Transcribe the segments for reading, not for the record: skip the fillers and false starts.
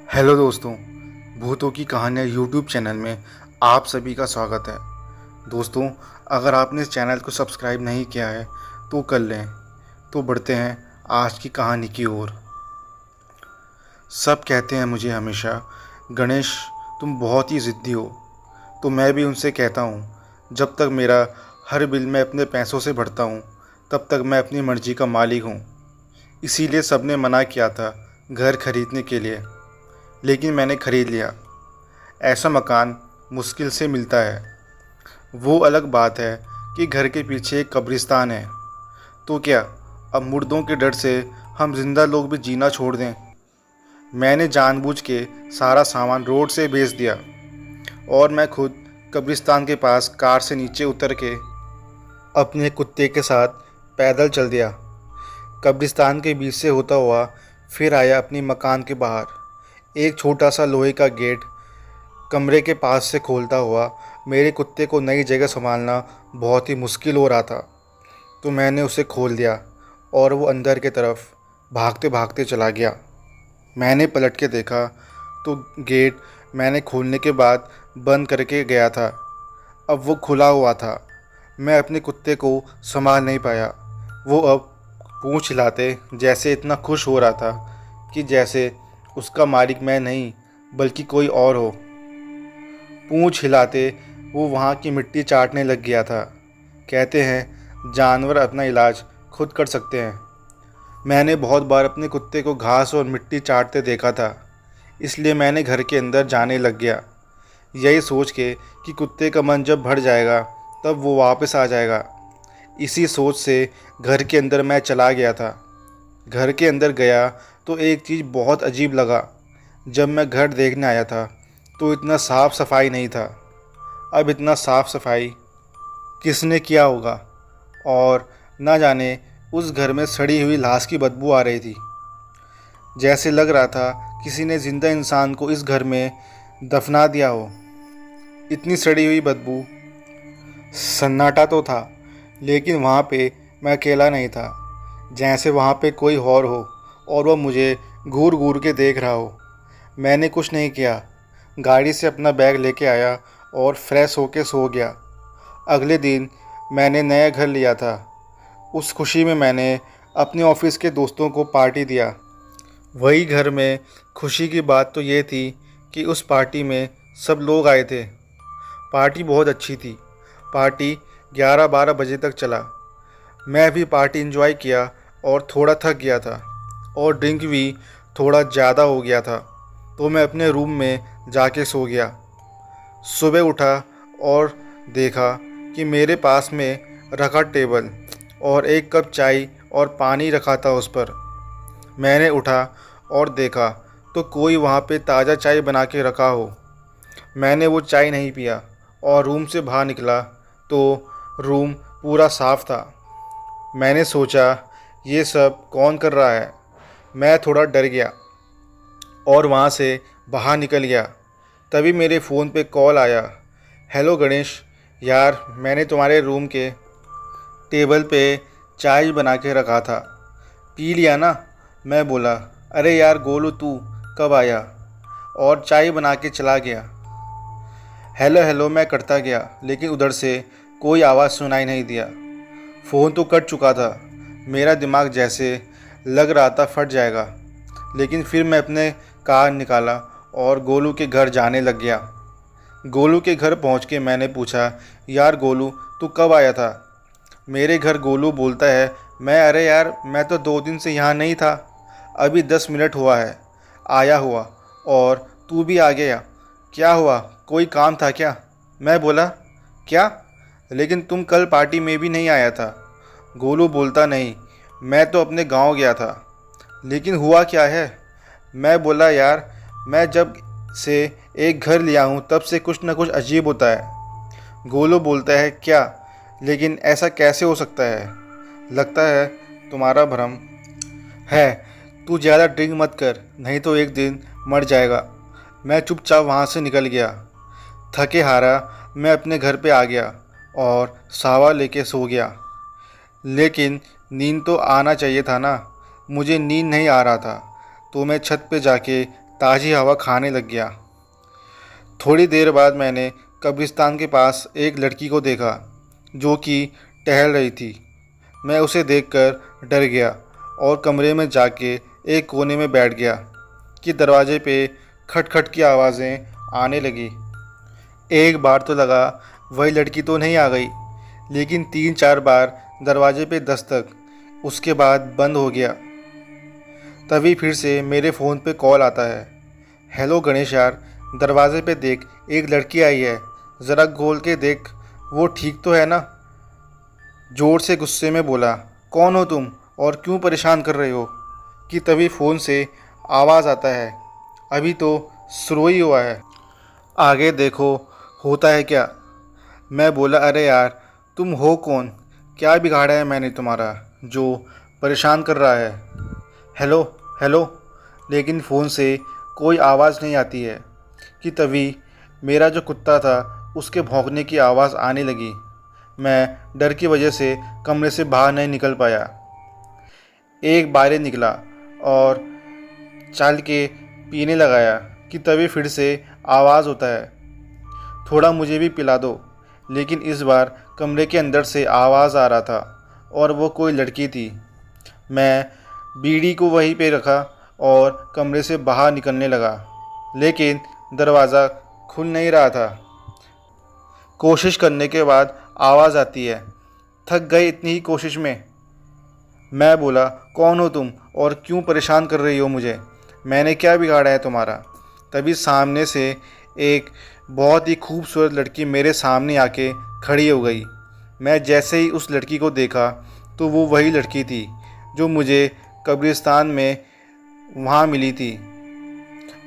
Hello दोस्तों, भूतों की कहानियाँ यूट्यूब चैनल में आप सभी का स्वागत है। दोस्तों, अगर आपने इस चैनल को सब्सक्राइब नहीं किया है तो कर लें। तो बढ़ते हैं आज की कहानी की ओर। सब कहते हैं मुझे हमेशा, गणेश तुम बहुत ही ज़िद्दी हो। तो मैं भी उनसे कहता हूँ, जब तक मेरा हर बिल मैं अपने पैसों से भरता हूँ तब तक मैं अपनी मर्ज़ी का मालिक हूँ। इसीलिए सबने मना किया था घर खरीदने के लिए, लेकिन मैंने ख़रीद लिया। ऐसा मकान मुश्किल से मिलता है। वो अलग बात है कि घर के पीछे एक कब्रिस्तान है। तो क्या अब मुर्दों के डर से हम जिंदा लोग भी जीना छोड़ दें? मैंने जानबूझ के सारा सामान रोड से बेच दिया और मैं खुद कब्रिस्तान के पास कार से नीचे उतर के अपने कुत्ते के साथ पैदल चल दिया। कब्रिस्तान के बीच से होता हुआ फिर आया अपनी मकान के बाहर। एक छोटा सा लोहे का गेट कमरे के पास से खोलता हुआ मेरे कुत्ते को नई जगह संभालना बहुत ही मुश्किल हो रहा था। तो मैंने उसे खोल दिया और वो अंदर की तरफ भागते भागते चला गया। मैंने पलट के देखा तो गेट मैंने खोलने के बाद बंद करके गया था। अब वो खुला हुआ था। मैं अपने कुत्ते को संभाल नहीं पाया। वो अब पूंछ हिलाते जैसे इतना खुश हो रहा था कि जैसे उसका मालिक मैं नहीं बल्कि कोई और हो। पूंछ हिलाते वो वहाँ की मिट्टी चाटने लग गया था। कहते हैं जानवर अपना इलाज खुद कर सकते हैं। मैंने बहुत बार अपने कुत्ते को घास और मिट्टी चाटते देखा था, इसलिए मैंने घर के अंदर जाने लग गया, यही सोच के कि कुत्ते का मन जब भर जाएगा तब वो वापस आ जाएगा। इसी सोच से घर के अंदर मैं चला गया था। घर के अंदर गया तो एक चीज़ बहुत अजीब लगा। जब मैं घर देखने आया था तो इतना साफ़ सफाई नहीं था। अब इतना साफ़ सफाई किसने किया होगा? और ना जाने उस घर में सड़ी हुई लाश की बदबू आ रही थी। जैसे लग रहा था किसी ने ज़िंदा इंसान को इस घर में दफना दिया हो। इतनी सड़ी हुई बदबू। सन्नाटा तो था, लेकिन वहाँ पे मैं अकेला नहीं था। जैसे वहाँ पे कोई और हो और वह मुझे घूर घूर के देख रहा हो। मैंने कुछ नहीं किया, गाड़ी से अपना बैग लेके आया और फ्रेश होके सो गया। अगले दिन मैंने नया घर लिया था। उस खुशी में मैंने अपने ऑफिस के दोस्तों को पार्टी दिया। वही घर में खुशी की बात तो ये थी कि उस पार्टी में सब लोग आए थे। पार्टी बहुत अच्छी थी। पार्टी 11-12 बजे तक चला। मैं भी पार्टी एंजॉय किया और थोड़ा थक गया था और ड्रिंक भी थोड़ा ज़्यादा हो गया था, तो मैं अपने रूम में जाके सो गया। सुबह उठा और देखा कि मेरे पास में रखा टेबल और एक कप चाय और पानी रखा था उस पर। मैंने उठा और देखा तो कोई वहाँ पे ताज़ा चाय बना के रखा हो। मैंने वो चाय नहीं पिया और रूम से बाहर निकला तो रूम पूरा साफ़ था। मैंने सोचा ये सब कौन कर रहा है। मैं थोड़ा डर गया और वहाँ से बाहर निकल गया। तभी मेरे फ़ोन पे कॉल आया। हेलो गणेश, यार मैंने तुम्हारे रूम के टेबल पे चाय बना के रखा था, पी लिया ना? मैं बोला, अरे यार गोलू तू कब आया? और चाय बना के चला गया। हेलो हेलो मैं करता गया, लेकिन उधर से कोई आवाज़ सुनाई नहीं दिया। फ़ोन तो कट चुका था। मेरा दिमाग जैसे लग रहा था फट जाएगा। लेकिन फिर मैं अपने कार निकाला और गोलू के घर जाने लग गया। गोलू के घर पहुंच के मैंने पूछा, यार गोलू तू कब आया था? मेरे घर गोलू बोलता है, अरे यार मैं तो 2 दिन से यहाँ नहीं था, अभी 10 मिनट हुआ है आया हुआ और तू भी आ गया। क्या हुआ, कोई काम था क्या? मैं बोला, क्या? लेकिन तुम कल पार्टी में भी नहीं आया था। गोलू बोलता, नहीं मैं तो अपने गांव गया था। लेकिन हुआ क्या है? मैं बोला, यार मैं जब से एक घर लिया हूँ तब से कुछ ना कुछ अजीब होता है। गोलू बोलता है, क्या? लेकिन ऐसा कैसे हो सकता है? लगता है तुम्हारा भ्रम है। तू ज़्यादा ड्रिंक मत कर, नहीं तो एक दिन मर जाएगा। मैं चुपचाप वहाँ से निकल गया। थके हारा मैं अपने घर पे आ गया और सावा लेके सो गया। लेकिन नींद तो आना चाहिए था ना। मुझे नींद नहीं आ रहा था, तो मैं छत पे जाके ताज़ी हवा खाने लग गया। थोड़ी देर बाद मैंने कब्रिस्तान के पास एक लड़की को देखा जो कि टहल रही थी। मैं उसे देखकर डर गया और कमरे में जाके एक कोने में बैठ गया कि दरवाजे पे खटखट की आवाज़ें आने लगी। एक बार तो लगा वही लड़की तो नहीं आ गई, लेकिन 3-4 बार दरवाजे पे दस्तक, उसके बाद बंद हो गया। तभी फिर से मेरे फ़ोन पे कॉल आता है। हेलो गणेश यार, दरवाजे पे देख, एक लड़की आई है, ज़रा खोल के देख, वो ठीक तो है ना? ज़ोर से गुस्से में बोला। कौन हो तुम और क्यों परेशान कर रहे हो? कि तभी फ़ोन से आवाज़ आता है, अभी तो शुरू ही हुआ है, आगे देखो होता है क्या। मैं बोला, अरे यार तुम हो कौन? क्या बिगाड़ा है मैंने तुम्हारा जो परेशान कर रहा है? हेलो हेलो, लेकिन फ़ोन से कोई आवाज़ नहीं आती है। कि तभी मेरा जो कुत्ता था उसके भौंकने की आवाज़ आने लगी। मैं डर की वजह से कमरे से बाहर नहीं निकल पाया। एक बार निकला और चल के पीने लगाया कि तभी फिर से आवाज़ होता है, थोड़ा मुझे भी पिला दो। लेकिन इस बार कमरे के अंदर से आवाज़ आ रहा था और वो कोई लड़की थी। मैं बीड़ी को वहीं पे रखा और कमरे से बाहर निकलने लगा, लेकिन दरवाज़ा खुल नहीं रहा था। कोशिश करने के बाद आवाज़ आती है, थक गए इतनी ही कोशिश में? मैं बोला, कौन हो तुम और क्यों परेशान कर रही हो मुझे? मैंने क्या बिगाड़ा है तुम्हारा? तभी सामने से एक बहुत ही खूबसूरत लड़की मेरे सामने आके खड़ी हो गई। मैं जैसे ही उस लड़की को देखा तो वो वही लड़की थी जो मुझे कब्रिस्तान में वहाँ मिली थी।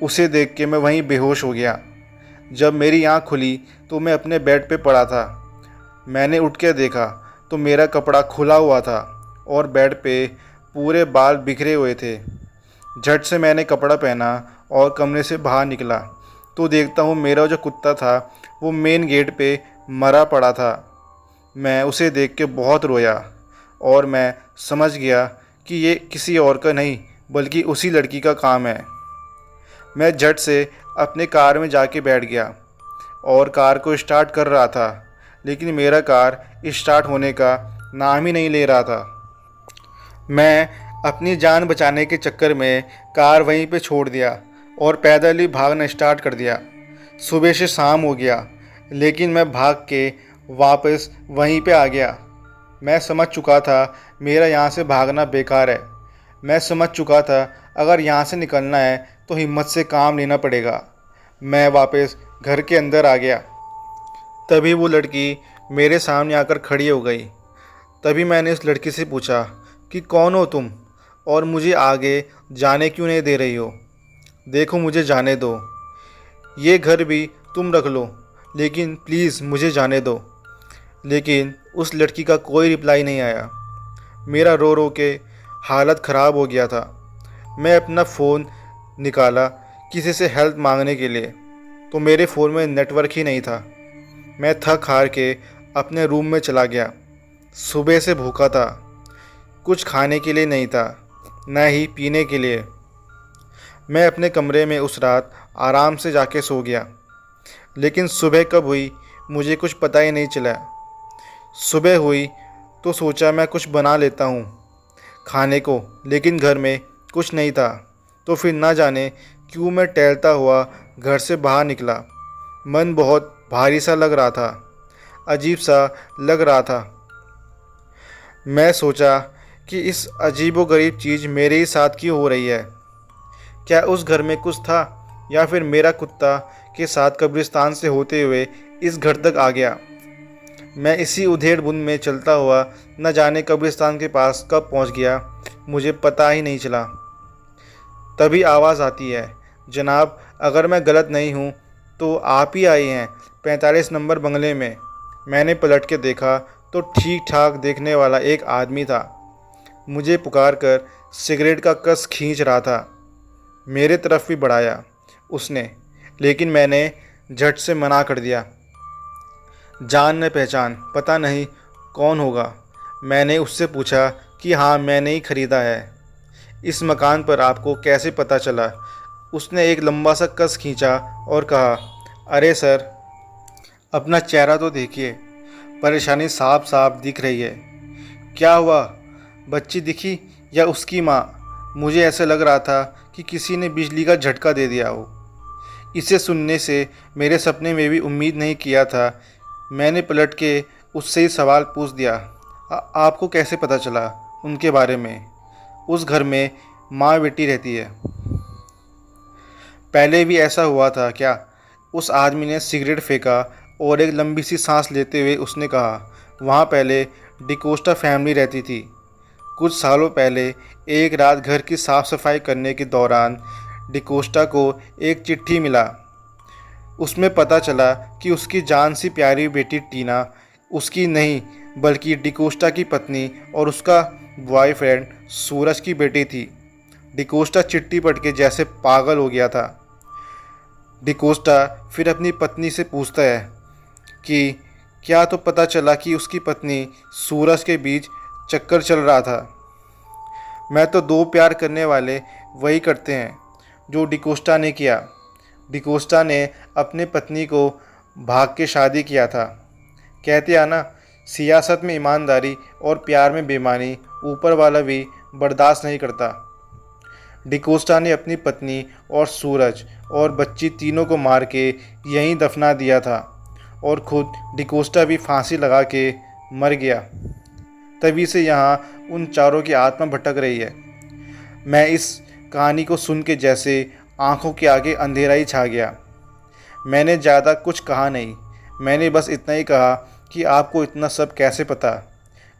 उसे देख के मैं वहीं बेहोश हो गया। जब मेरी आँख खुली तो मैं अपने बेड पे पड़ा था। मैंने उठ के देखा तो मेरा कपड़ा खुला हुआ था और बेड पे पूरे बाल बिखरे हुए थे। झट से मैंने कपड़ा पहना और कमरे से बाहर निकला तो देखता हूँ मेरा जो कुत्ता था वो मेन गेट पे मरा पड़ा था। मैं उसे देख के बहुत रोया और मैं समझ गया कि ये किसी और का नहीं बल्कि उसी लड़की का काम है। मैं झट से अपने कार में जाके बैठ गया और कार को स्टार्ट कर रहा था, लेकिन मेरा कार स्टार्ट होने का नाम ही नहीं ले रहा था। मैं अपनी जान बचाने के चक्कर में कार वहीं पे छोड़ दिया और पैदल ही भागना स्टार्ट कर दिया। सुबह से शाम हो गया, लेकिन मैं भाग के वापस वहीं पे आ गया। मैं समझ चुका था मेरा यहाँ से भागना बेकार है। मैं समझ चुका था अगर यहाँ से निकलना है तो हिम्मत से काम लेना पड़ेगा। मैं वापस घर के अंदर आ गया। तभी वो लड़की मेरे सामने आकर खड़ी हो गई। तभी मैंने उस लड़की से पूछा कि कौन हो तुम और मुझे आगे जाने क्यों नहीं दे रही हो? देखो मुझे जाने दो, ये घर भी तुम रख लो, लेकिन प्लीज़ मुझे जाने दो। लेकिन उस लड़की का कोई रिप्लाई नहीं आया। मेरा रो रो के हालत ख़राब हो गया था। मैं अपना फ़ोन निकाला किसी से हेल्प मांगने के लिए, तो मेरे फ़ोन में नेटवर्क ही नहीं था। मैं थक हार के अपने रूम में चला गया। सुबह से भूखा था, कुछ खाने के लिए नहीं था, न ही पीने के लिए। मैं अपने कमरे में उस रात आराम से जाके सो गया, लेकिन सुबह कब हुई मुझे कुछ पता ही नहीं चला। सुबह हुई तो सोचा मैं कुछ बना लेता हूँ खाने को, लेकिन घर में कुछ नहीं था। तो फिर ना जाने क्यों मैं टहलता हुआ घर से बाहर निकला। मन बहुत भारी सा लग रहा था, अजीब सा लग रहा था। मैं सोचा कि इस अजीबोगरीब चीज़ मेरे ही साथ क्यों हो रही है। क्या उस घर में कुछ था या फिर मेरा कुत्ता के साथ कब्रिस्तान से होते हुए इस घर तक आ गया। मैं इसी उधेड़ बुन में चलता हुआ न जाने कब्रिस्तान के पास कब पहुंच गया, मुझे पता ही नहीं चला। तभी आवाज़ आती है, जनाब अगर मैं गलत नहीं हूँ तो आप ही आए हैं 45 नंबर बंगले में। मैंने पलट के देखा तो ठीक ठाक देखने वाला एक आदमी था। मुझे पुकार कर सिगरेट का कस खींच रहा था। मेरे तरफ भी बढ़ाया उसने, लेकिन मैंने झट से मना कर दिया। जान न पहचान, पता नहीं कौन होगा। मैंने उससे पूछा कि हाँ मैंने ही ख़रीदा है। इस मकान पर आपको कैसे पता चला? उसने एक लंबा सा कस खींचा और कहा, अरे सर, अपना चेहरा तो देखिए, परेशानी साफ साफ दिख रही है। क्या हुआ? बच्ची दिखी या उसकी माँ? मुझे ऐसा लग रहा था कि किसी ने बिजली का झटका दे दिया हो। इसे सुनने से मेरे सपने में भी उम्मीद नहीं किया था। मैंने पलट के उससे ही सवाल पूछ दिया, आपको कैसे पता चला उनके बारे में? उस घर में माँ बेटी रहती है। पहले भी ऐसा हुआ था क्या? उस आदमी ने सिगरेट फेंका और एक लंबी सी सांस लेते हुए उसने कहा, वहाँ पहले डिकोस्टा फैमिली रहती थी। कुछ सालों पहले एक रात घर की साफ़ सफाई करने के दौरान डिकोस्टा को एक चिट्ठी मिला। उसमें पता चला कि उसकी जान सी प्यारी बेटी टीना उसकी नहीं बल्कि डिकोस्टा की पत्नी और उसका बॉयफ्रेंड सूरज की बेटी थी। डिकोस्टा चिट्ठी पढ़ के जैसे पागल हो गया था। डिकोस्टा फिर अपनी पत्नी से पूछता है कि क्या तो पता चला कि उसकी पत्नी सूरज के बीच चक्कर चल रहा था। मैं तो दो प्यार करने वाले वही करते हैं जो डिकोस्टा ने किया। डिकोस्टा ने अपने पत्नी को भाग के शादी किया था। कहते हैं ना, सियासत में ईमानदारी और प्यार में बेईमानी ऊपर वाला भी बर्दाश्त नहीं करता। डिकोस्टा ने अपनी पत्नी और सूरज और बच्ची तीनों को मार के यहीं दफना दिया था और खुद डिकोस्टा भी फांसी लगा के मर गया। तभी से यहाँ उन चारों की आत्मा भटक रही है। मैं इस कहानी को सुन के जैसे आंखों के आगे अंधेरा ही छा गया। मैंने ज़्यादा कुछ कहा नहीं, मैंने बस इतना ही कहा कि आपको इतना सब कैसे पता?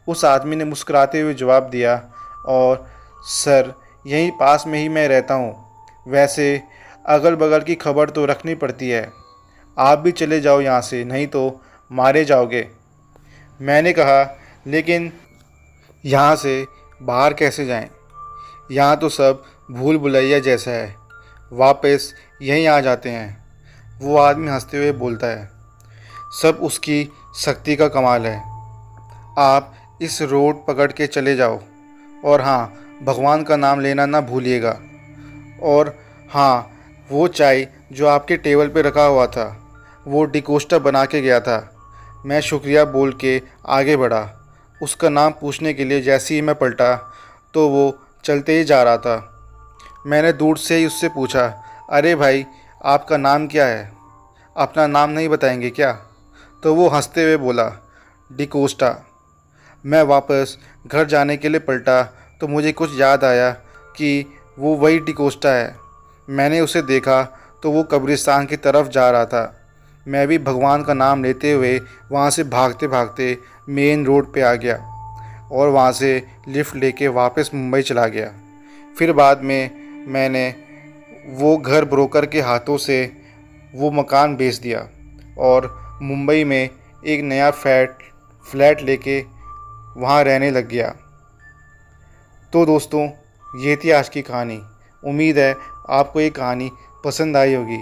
उस आदमी ने मुस्कुराते हुए जवाब दिया, और सर, यहीं पास में ही मैं रहता हूँ। वैसे अगल बगल की खबर तो रखनी पड़ती है। आप भी चले जाओ यहाँ से, नहीं तो मारे जाओगे। मैंने कहा, लेकिन यहाँ से बाहर कैसे जाएं? यहाँ तो सब भूल भुलैया जैसा है, वापस यहीं आ जाते हैं। वो आदमी हंसते हुए बोलता है, सब उसकी शक्ति का कमाल है। आप इस रोड पकड़ के चले जाओ, और हाँ, भगवान का नाम लेना ना भूलिएगा। और हाँ, वो चाय जो आपके टेबल पे रखा हुआ था, वो डिकोस्टा बना के गया था। मैं शुक्रिया बोल के आगे बढ़ा। उसका नाम पूछने के लिए जैसे ही मैं पलटा तो वो चलते ही जा रहा था। मैंने दूर से ही उससे पूछा, अरे भाई, आपका नाम क्या है? अपना नाम नहीं बताएंगे क्या? तो वो हंसते हुए बोला, डिकोस्टा। मैं वापस घर जाने के लिए पलटा तो मुझे कुछ याद आया कि वो वही डिकोस्टा है। मैंने उसे देखा तो वो कब्रिस्तान की तरफ जा रहा था। मैं भी भगवान का नाम लेते हुए वहाँ से भागते भागते मेन रोड पे आ गया और वहाँ से लिफ्ट लेके वापस मुंबई चला गया। फिर बाद में मैंने वो घर ब्रोकर के हाथों से वो मकान बेच दिया और मुंबई में एक नया फ्लैट लेके वहाँ रहने लग गया। तो दोस्तों, ये थी आज की कहानी। उम्मीद है आपको ये कहानी पसंद आई होगी।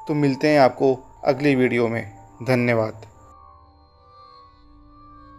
तो मिलते हैं आपको अगली वीडियो में। धन्यवाद।